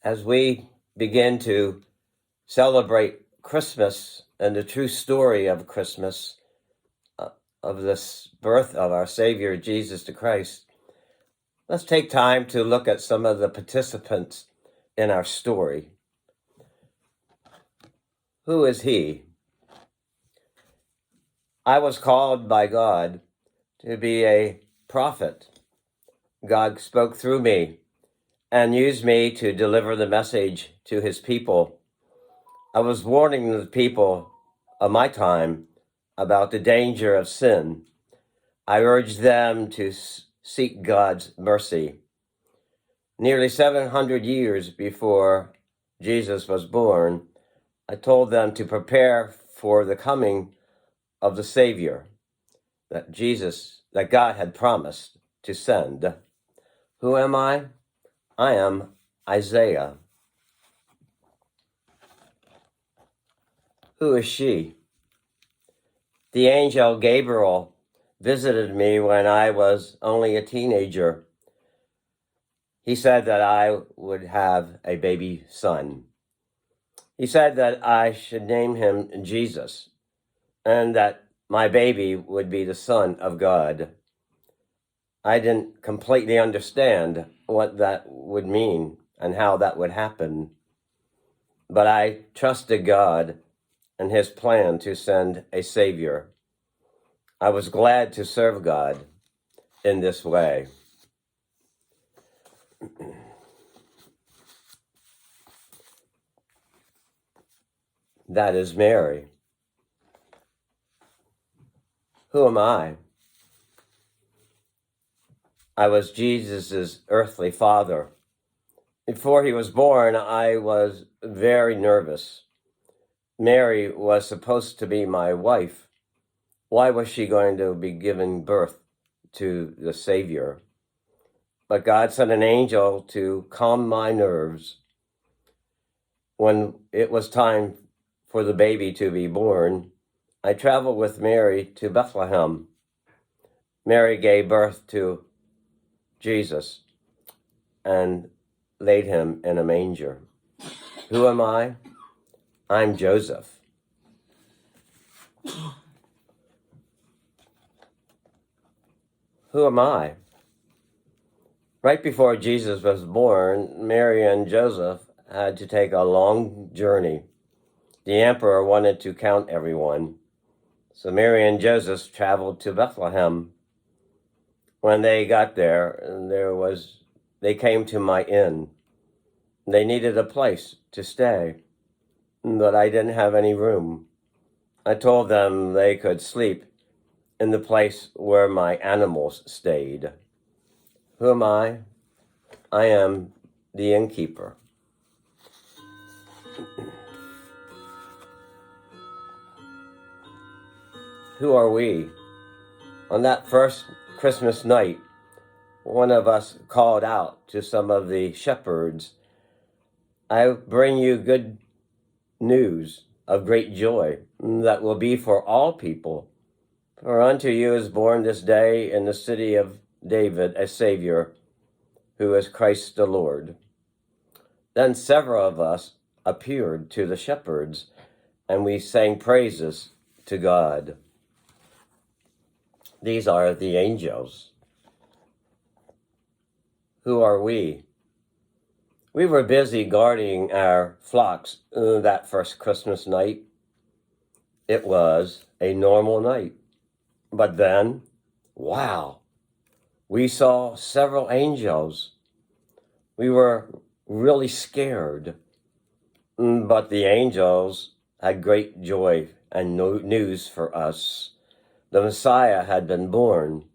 as we begin to celebrate Christmas and the true story of Christmas, of this birth of our Savior, Jesus the Christ, let's take time to look at some of the participants in our story. Who is he? I was called by God to be a prophet. God spoke through me and used me to deliver the message to his people. I was warning the people of my time about the danger of sin. I urged them to seek God's mercy. Nearly 700 years before Jesus was born, I told them to prepare for the coming of the Savior that God had promised to send. Who am I? I am Isaiah. Who is she? The angel Gabriel visited me when I was only a teenager. He said that I would have a baby son. He said that I should name him Jesus, and that my baby would be the Son of God. I didn't completely understand what that would mean and how that would happen, but I trusted God and his plan to send a Savior. I was glad to serve God in this way. That is Mary. Who am I? I was Jesus' earthly father. Before he was born, I was very nervous. Mary was supposed to be my wife. Why was she going to be giving birth to the Savior? But God sent an angel to calm my nerves. When it was time for the baby to be born, I traveled with Mary to Bethlehem. Mary gave birth to Jesus and laid him in a manger. Who am I? I'm Joseph. Who am I? Right before Jesus was born, Mary and Joseph had to take a long journey. The emperor wanted to count everyone, so Mary and Joseph traveled to Bethlehem. When they got there, they came to my inn. They needed a place to stay, but I didn't have any room. I told them they could sleep in the place where my animals stayed. Who am I? I am the innkeeper. Who are we? On that first Christmas night, one of us called out to some of the shepherds, I bring you good news of great joy that will be for all people. For unto you is born this day in the city of David a Savior, who is Christ the Lord. Then several of us appeared to the shepherds, and we sang praises to God. These are the angels. Who are we? We were busy guarding our flocks that first Christmas night. It was a normal night. But then, wow, we saw several angels. We were really scared. But the angels had great joy and news for us. The Messiah had been born.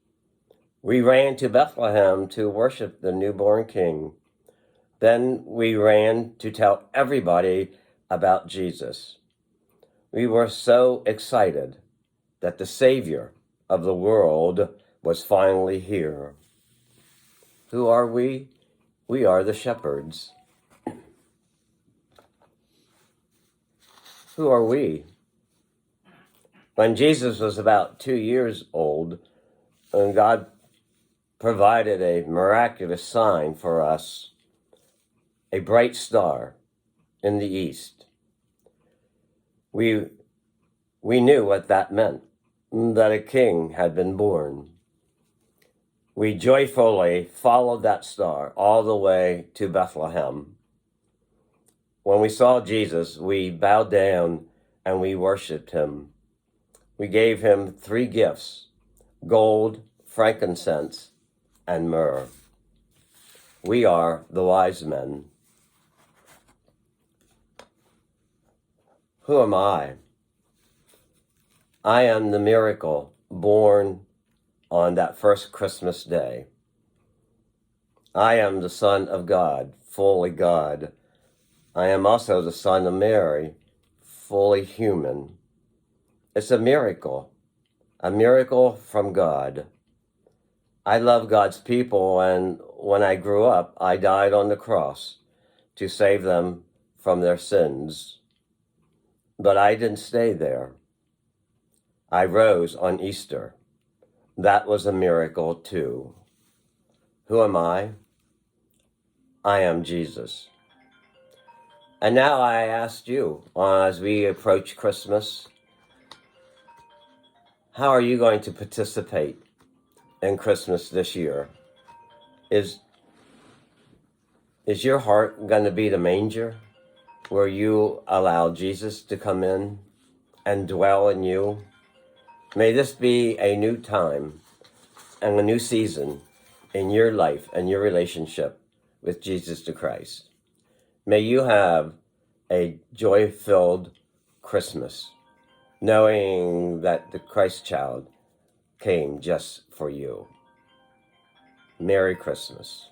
We ran to Bethlehem to worship the newborn King. Then we ran to tell everybody about Jesus. We were so excited that the Savior of the world was finally here. Who are we? We are the shepherds. Who are we? When Jesus was about 2 years old, God provided a miraculous sign for us. a bright star in the east. We knew what that meant, that a king had been born. We joyfully followed that star all the way to Bethlehem. When we saw Jesus, we bowed down and we worshiped him. We gave him 3 gifts: gold, frankincense, and myrrh. We are the wise men. Who am I? I am the miracle born on that first Christmas day. I am the Son of God, fully God. I am also the Son of Mary, fully human. It's a miracle from God. I love God's people, and when I grew up, I died on the cross to save them from their sins. But I didn't stay there. I rose on Easter. That was a miracle too. Who am I? I am Jesus. And now I ask you, as we approach Christmas, how are you going to participate in Christmas this year? Is your heart going to be the manger where you allow Jesus to come in and dwell in you? May this be a new time and a new season in your life and your relationship with Jesus the Christ. May you have a joy-filled Christmas, knowing that the Christ child came just for you. Merry Christmas.